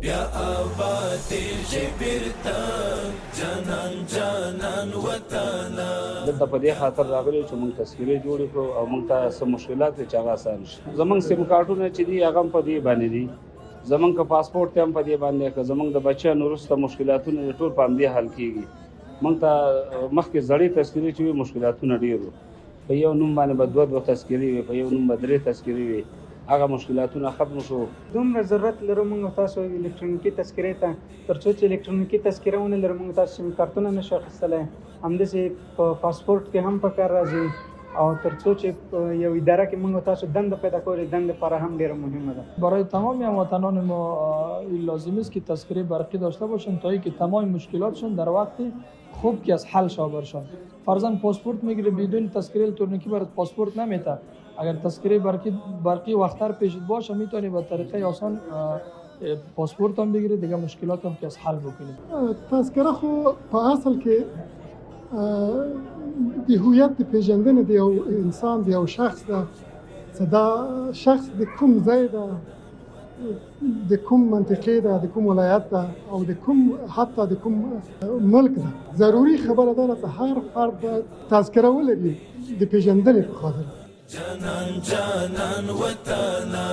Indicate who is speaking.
Speaker 1: بیا آبادی جبرتا جانان جانان وطنا
Speaker 2: دلته په دې خاطر راغلی چې موږ تذکرې جوړې کړو او موږ ته څه مشکلات وي چې هغه اسان شي. زموږ سیم کارټونه چې دي هغه هم په دې باندې دي، زموږ که پاسپورټ ته هم په دې باندې که زموږ د بچیانو وروسته مشکلاتونه دي ټول په همدې حل کېږي. موږ ته مخکې زړې تذکرې چې وي مشکلاتونه ډېر وو، په یو نوم باندې به دوه تذکرې وي، په یو نوم به 3 تذکرې وي، هغه مشکلاتونه ختم شو.
Speaker 3: دومره ضرورت لرو موږ تاسو الکترونیکي تذکرې ته، تر څو چې الکترونیکي تذکره ونه لرو موږ تاسو سیم کارتونه نشو اخیستلی. همداسې په پاسپورټ کې هم پکار راځي او تر څو چې یو اداره کې موږ تاسو دنده پیدا کولې، دنده لپاره هم ډیره مهمه ده.
Speaker 4: برای تمام هموطنان ما لازم است که تذکره برقی داشته باشند تا اینکه تمام مشکلاتشون در وقت خوب که از حل شابر شد. فرضاً پاسپورت میگیره بدون تذکره الکترونیکی برات پاسپورت نمیده. اگر تذکره برقی وقتر پیشید باشه میتونی به طریقه آسان پاسپورت هم بگیری، دیگه مشکلات هم که از حل بکنید.
Speaker 5: تذکره خو په اصل کې د هویت د پیژندنې د یو انسان د یو شخص ده، چې دا شخص د کوم ځای ده، د کوم منطقې ده، د کوم ولایت ده او د کوم حتی د کوم ملک ده. ضروري خبره ده چې هر فرد باید تذکره ولري د پیژندنې په خاطر.
Speaker 1: جانان جانان وطنا